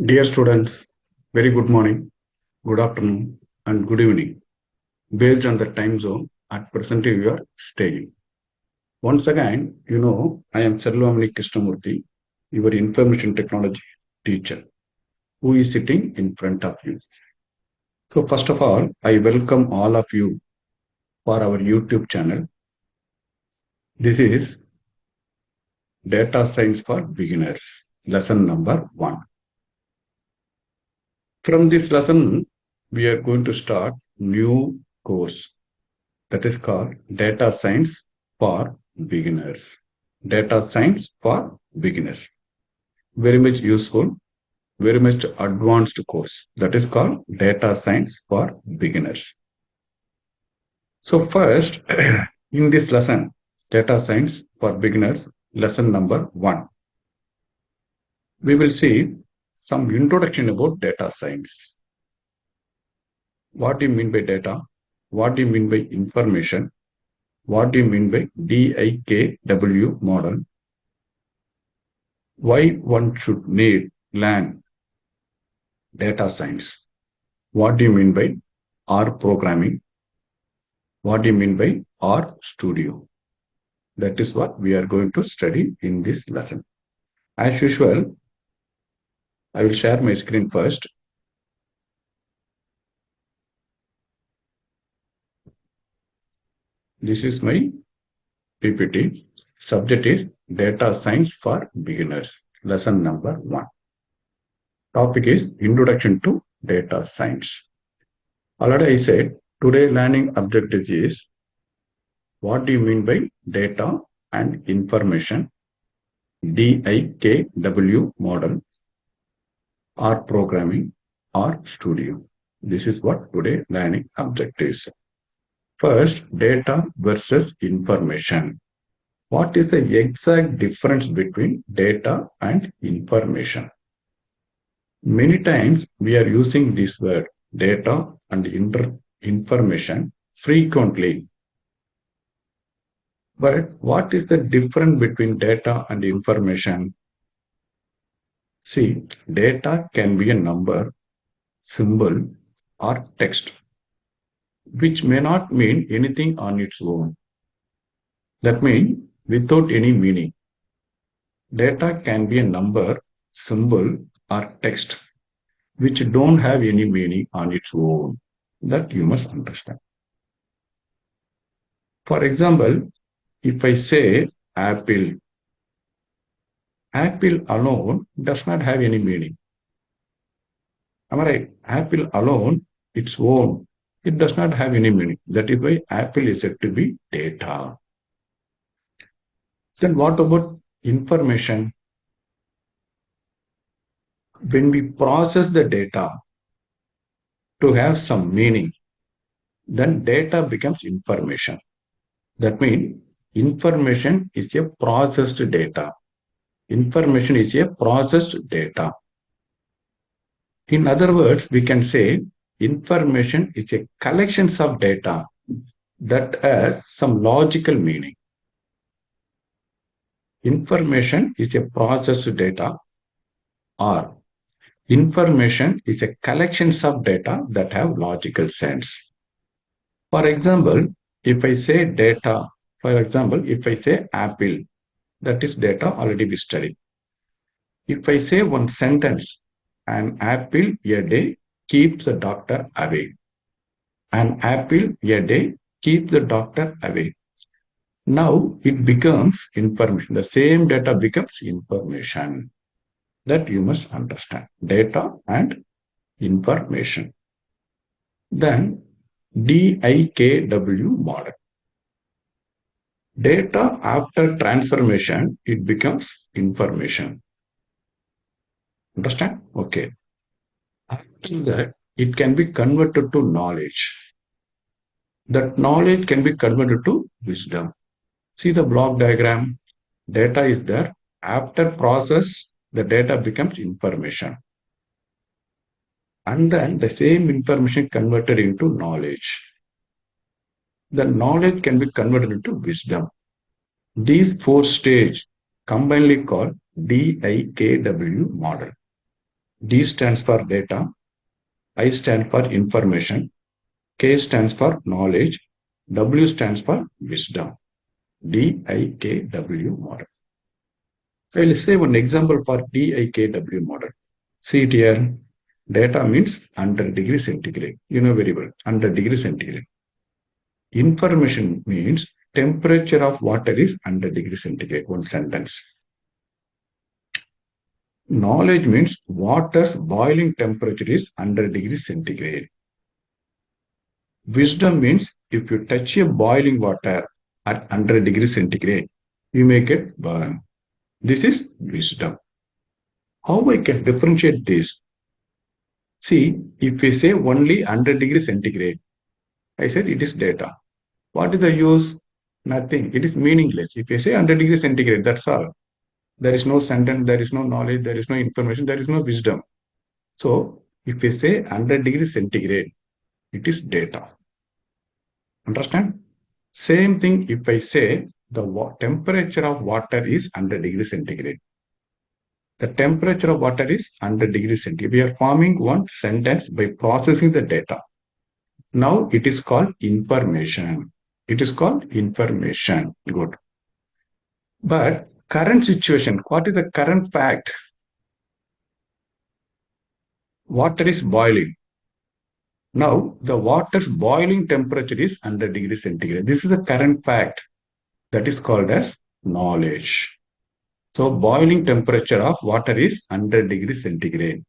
Dear students, very good morning, good afternoon, and good evening, based on the time zone at present you are staying. Once again, I am Sarvamani Krishnamurthy, your information technology teacher, who is sitting in front of you. So, first of all, I welcome all of you for our YouTube channel. This is Data Science for Beginners, lesson number 1. From this lesson, we are going to start new course that is called Data Science for Beginners. Data Science for Beginners. Very much useful, very much advanced course that is called Data Science for Beginners. So first, in this lesson, Data Science for Beginners, lesson number 1, we will see some introduction about data science. What do you mean by data? What do you mean by information? What do you mean by DIKW model? Why one should need learn data science? What do you mean by R programming? What do you mean by R studio? That is what we are going to study in this lesson. As usual, I will share my screen first. This is my PPT. Subject is Data Science for Beginners, lesson number 1. Topic is Introduction to Data Science. Already I said, today learning objective is what do you mean by data and information, DIKW model, R programming, R studio. This is what today learning objective is. First, data versus information. What is the exact difference between data and information? Many times we are using this word data and information frequently. But what is the difference between data and information? See, data can be a number, symbol, or text, which may not mean anything on its own. That means without any meaning. Data can be a number, symbol, or text, which don't have any meaning on its own. That you must understand. For example, if I say apple, apple alone does not have any meaning. Am I right? Apple alone, its own, it does not have any meaning. That is why apple is said to be data. Then what about information? When we process the data to have some meaning, then data becomes information. That means information is a processed data. Information is a processed data. In other words, we can say information is a collection of data that has some logical meaning. Information is a processed data, or information is a collection of data that have logical sense. For example, if I say data, for example, if I say apple, that is data already we studied. If I say one sentence, an apple a day keeps the doctor away. An apple a day keeps the doctor away. Now it becomes information. The same data becomes information. That you must understand. Data and information. Then DIKW model. Data after transformation, it becomes information. Understand? Okay. After that, it can be converted to knowledge. That knowledge can be converted to wisdom. See the block diagram. Data is there. After process, the data becomes information. And then the same information converted into knowledge. The knowledge can be converted into wisdom. These 4 stages combinedly called DIKW model. D stands for data, I stands for information, K stands for knowledge, W stands for wisdom. DIKW model. So I'll say one example for DIKW model. See it here. Data means 100 degrees centigrade. You know very well, 100 degrees centigrade. Information means temperature of water is 100 degrees centigrade. One sentence. Knowledge means water's boiling temperature is 100 degrees centigrade. Wisdom means if you touch a boiling water at 100 degrees centigrade, you may get burn. This is wisdom. How I can differentiate this? See, if we say only 100 degrees centigrade, I said it is data. What is the use? Nothing. It is meaningless. If you say 100 degrees centigrade, that's all. There is no sentence, there is no knowledge, there is no information, there is no wisdom. So, if we say 100 degrees centigrade, it is data. Understand? Same thing if I say the temperature of water is 100 degrees centigrade. The temperature of water is 100 degrees centigrade. We are forming one sentence by processing the data. Now it is called information. It is called information. Good. But current situation, what is the current fact? Water is boiling. Now the water's boiling temperature is 100 degrees centigrade. This is the current fact. That is called as knowledge. So boiling temperature of water is 100 degrees centigrade.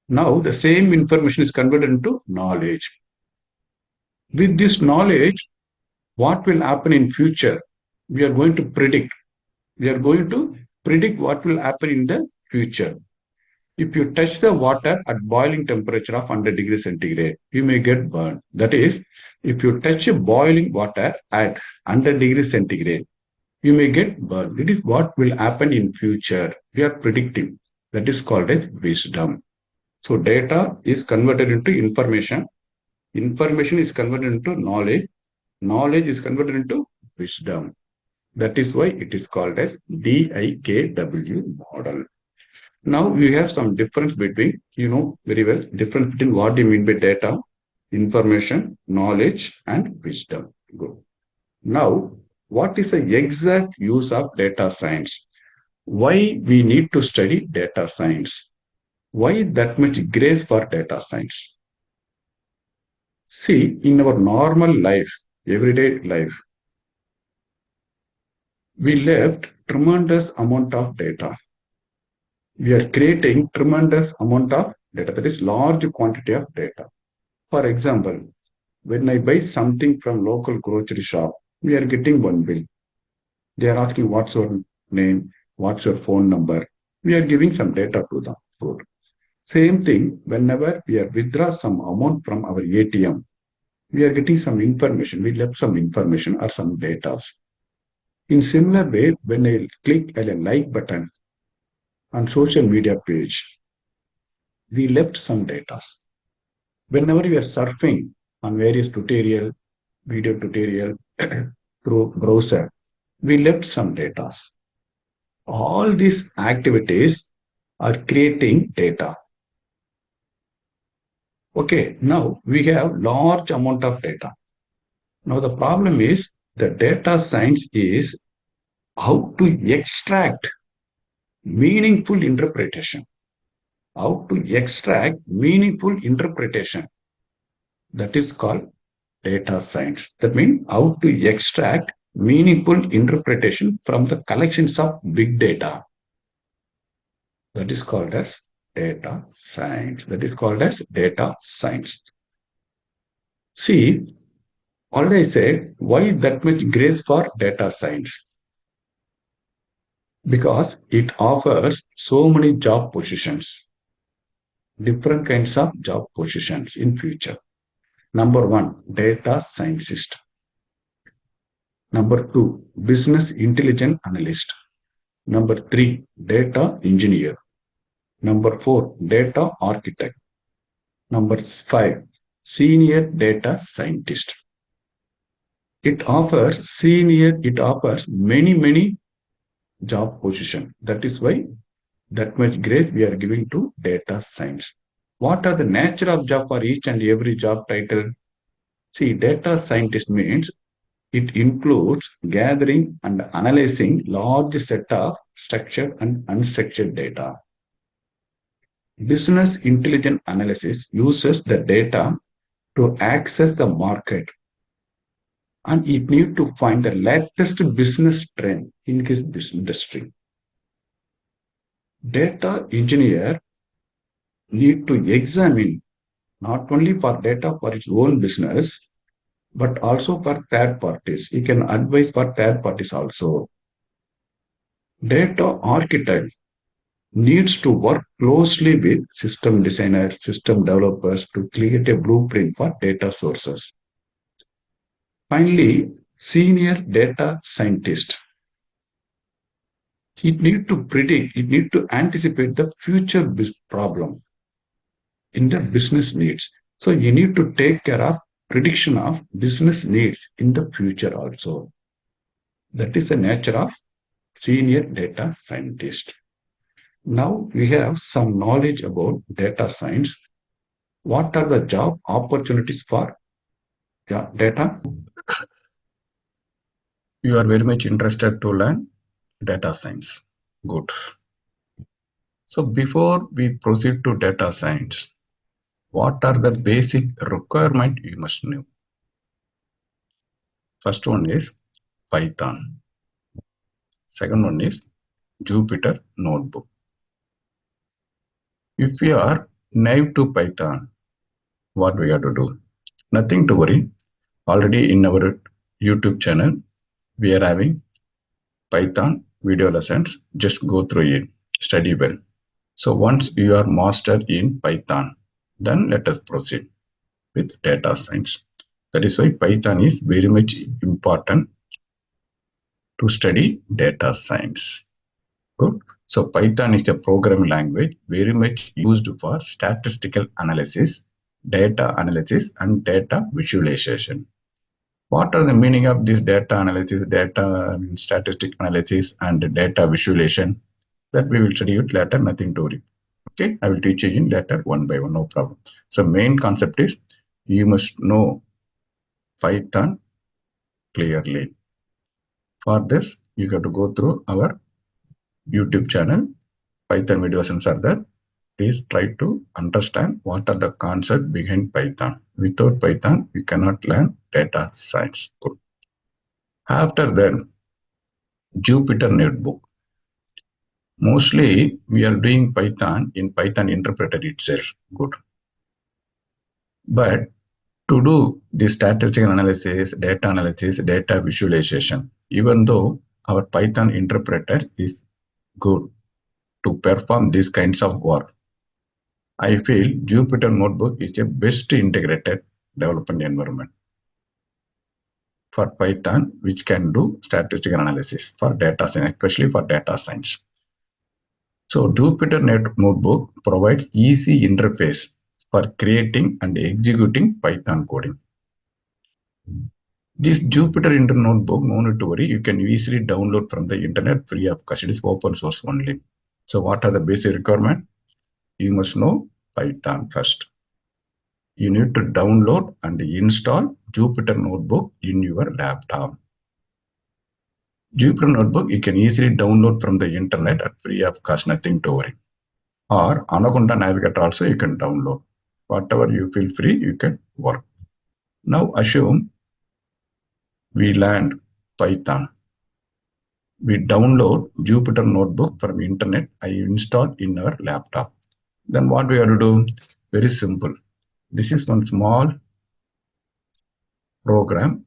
Now the same information is converted into knowledge. With this knowledge, what will happen in future? We are going to predict. We are going to predict what will happen in the future. If you touch the water at boiling temperature of 100 degrees centigrade, you may get burned. That is, if you touch a boiling water at 100 degrees centigrade, you may get burned. It is what will happen in future. We are predicting. That is called as wisdom. So data is converted into information. Information is converted into knowledge. Knowledge is converted into wisdom. That is why it is called as DIKW model. Now we have some difference between, very well, difference between what you mean by data, information, knowledge, and wisdom. Good. Now, what is the exact use of data science? Why we need to study data science? Why that much grace for data science? See, in our normal life, everyday life, we left tremendous amount of data. We are creating tremendous amount of data, that is large quantity of data. For example, when I buy something from local grocery shop, we are getting one bill. They are asking what's your name, what's your phone number. We are giving some data to them. Good. Same thing, whenever we are withdraw some amount from our ATM, we are getting some information. We left some information or some data. In similar way, when I click a like button on social media page, we left some data. Whenever we are surfing on various tutorial, video tutorial through browser, we left some data. All these activities are creating data. Okay, now we have large amount of data. Now the problem is the data science is how to extract meaningful interpretation. How to extract meaningful interpretation. That is called data science. That means how to extract meaningful interpretation from the collections of big data. That is called as data science. That is called as data science. See, already I said, why that much grace for data science? Because it offers so many job positions, different kinds of job positions in future. Number one, data scientist. Number two, business intelligence analyst. Number three, data engineer. Number four, data architect. Number five, senior data scientist. It offers many job position. That is why That much grace we are giving to data science. What are the nature of job for each and every job title? See, data scientist means it includes gathering and analyzing large set of structured and unstructured data. Business intelligence analysis uses the data to access the market, and it need to find the latest business trend in his industry. Data engineer need to examine not only for data for its own business, but also for third parties. He can advise for third parties also. Data architect needs to work closely with system designers, system developers to create a blueprint for data sources. Finally, senior data scientist. He need to predict, he need to anticipate the future problem in the business needs. So you need to take care of prediction of business needs in the future also. That is the nature of senior data scientist. Now we have some knowledge about data science. What are the job opportunities for data? You are very much interested to learn data science. Good. So before we proceed to data science, what are the basic requirements you must know? First one is Python. Second one is Jupyter Notebook. If we are naive to Python, what we have to do? Nothing to worry. Already in our YouTube channel, we are having Python video lessons. Just go through it, study well. So once you are mastered in Python, then let us proceed with data science. That is why Python is very much important to study data science. Good. So Python is a programming language very much used for statistical analysis, data analysis, and data visualization. What are the meaning of this data analysis, statistic analysis, and data visualization? That we will study it later, nothing to worry. Okay, I will teach you in later one by one, no problem. So main concept is you must know Python clearly. For this, you have to go through our YouTube channel. Python video lessons are there. Please try to understand what are the concepts behind Python. Without Python, you cannot learn data science. Good. After that, Jupyter Notebook. Mostly, we are doing Python in Python interpreter itself. Good. But to do the statistical analysis, data visualization, even though our Python interpreter is good to perform these kinds of work, I feel Jupyter Notebook is a best integrated development environment for Python, which can do statistical analysis for data science, especially for data science. So Jupyter Notebook provides easy interface for creating and executing Python coding. This Jupyter Notebook, no need to worry, you can easily download from the internet free of cost. It is open source only. So what are the basic requirements? You must know Python first. You need to download and install Jupyter Notebook in your laptop. Jupyter Notebook you can easily download from the internet at free of cost, nothing to worry. Or Anaconda Navigator also you can download. Whatever you feel free, you can work. Now assume we learned Python. We download Jupyter Notebook from internet. I install in our laptop. Then what we have to do? Very simple. This is one small program.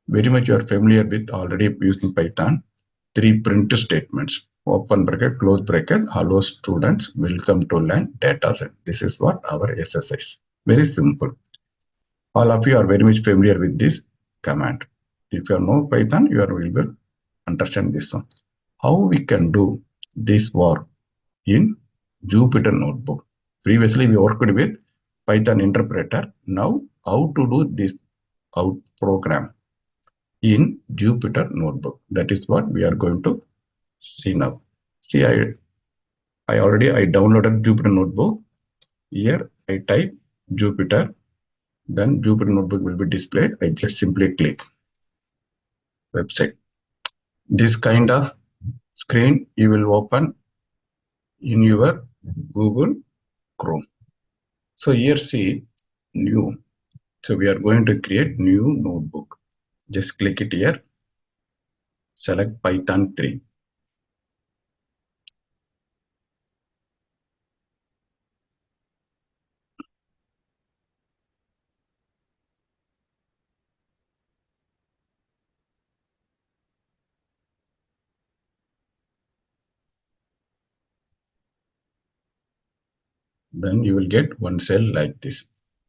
Very much you are familiar with already using Python. 3 print statements. Open bracket, close bracket. Hello students, welcome to learn data set. This is what our exercise. Very simple. All of you are very much familiar with this command. If you know Python, you will understand this one. How we can do this work in Jupyter Notebook. Previously, we worked with Python interpreter. Now, how to do this out program in Jupyter Notebook. That is what we are going to see now. See, I downloaded Jupyter Notebook. Here I type Jupyter, then Jupyter Notebook will be displayed. I just simply click website. This kind of screen you will open in your Google Chrome. So here see new. So we are going to create new notebook. Just click it here. Select Python 3. Then you will get one cell like this.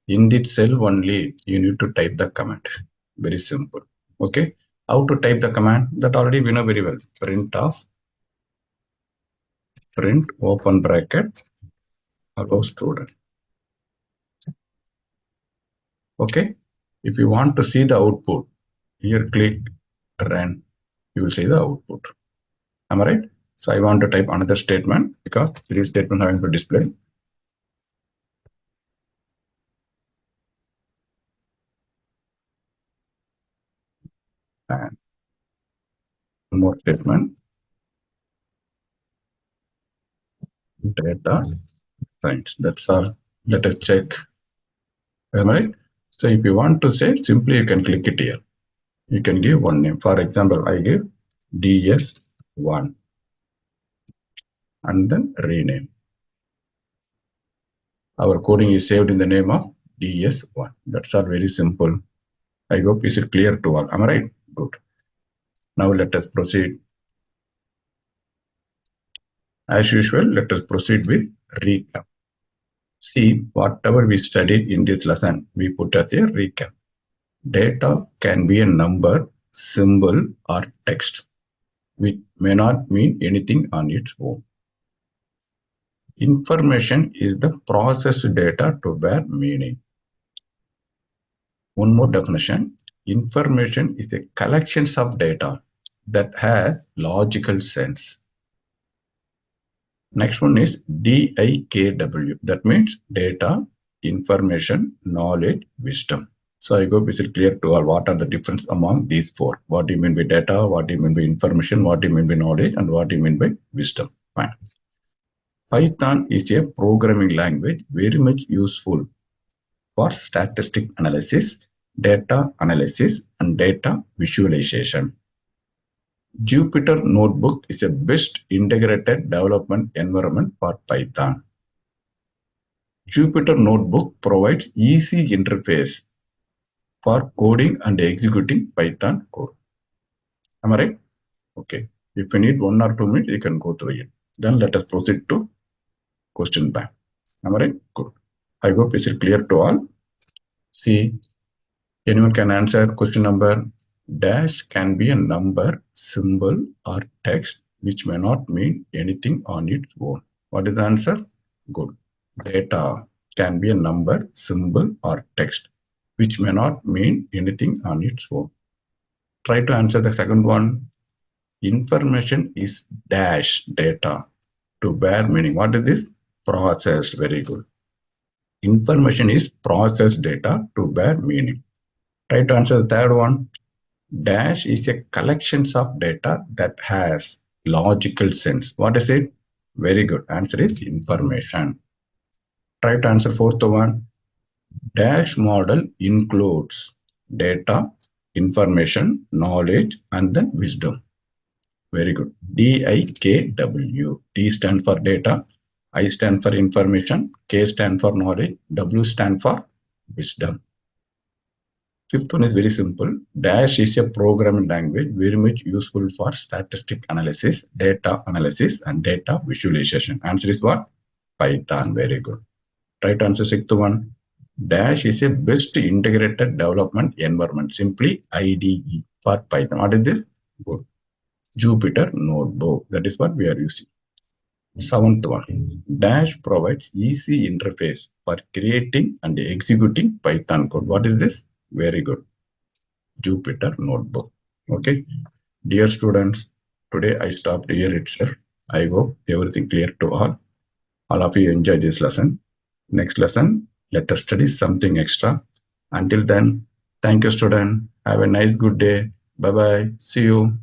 In this cell only, you need to type the command. Very simple. Okay. How to type the command? That already we know very well. Print open bracket hello student. Okay. If you want to see the output, here click run. You will see the output. Am I right? So I want to type another statement because three statement having to display. And one more statement. Data science. That's all. Let us check. Am I right? So if you want to say, simply you can click it here. You can give one name. For example, I give DS1 and then rename. Our coding is saved in the name of DS1. That's all very simple. I hope is it clear to all. Am I right? Good. Now let us proceed. As usual, let us proceed with recap. See, whatever we studied in this lesson, we put as a recap. Data can be a number, symbol, or text, which may not mean anything on its own. Information is the processed data to bear meaning. One more definition. Information is a collection of data that has logical sense. Next one is DIKW. That means data, information, knowledge, wisdom. So I hope it clear to all what are the difference among these four. What do you mean by data? What do you mean by information? What do you mean by knowledge? And what do you mean by wisdom? Fine. Python is a programming language very much useful for statistic analysis, data analysis, and data visualization. Jupyter Notebook is a best integrated development environment for Python. Jupyter Notebook provides easy interface for coding and executing Python code. Am I right? Okay. If you need 1 or 2 minutes, you can go through it. Then let us proceed to question bank. Am I right? Good. I hope it is clear to all. See, anyone can answer question number. Dash can be a number, symbol, or text which may not mean anything on its own. What is the answer? Good. Data can be a number, symbol, or text which may not mean anything on its own. Try to answer the second one. Information is dash data to bear meaning. What is this? Processed. Very good. Information is processed data to bear meaning. Try to answer the third one. Dash is a collection of data that has logical sense. What is it? Very good. Answer is information. Try to answer fourth one. Dash model includes data, information, knowledge, and then wisdom. Very good. DIKW. D stand for data, I stand for information, K stand for knowledge, W stand for wisdom. Fifth one is very simple. Dash is a programming language very much useful for statistic analysis, data analysis, and data visualization. Answer is what? Python. Very good. Right answer sixth one. Dash is a best integrated development environment. Simply IDE for Python. What is this? Good. Jupyter Notebook. That is what we are using. Seventh one. Dash provides easy interface for creating and executing Python code. What is this? Very good. Jupyter Notebook. Okay. Dear students, today I stopped here itself. I hope everything clear to all. All of you enjoy this lesson. Next lesson, let us study something extra. Until then, thank you, student. Have a nice good day. Bye bye. See you.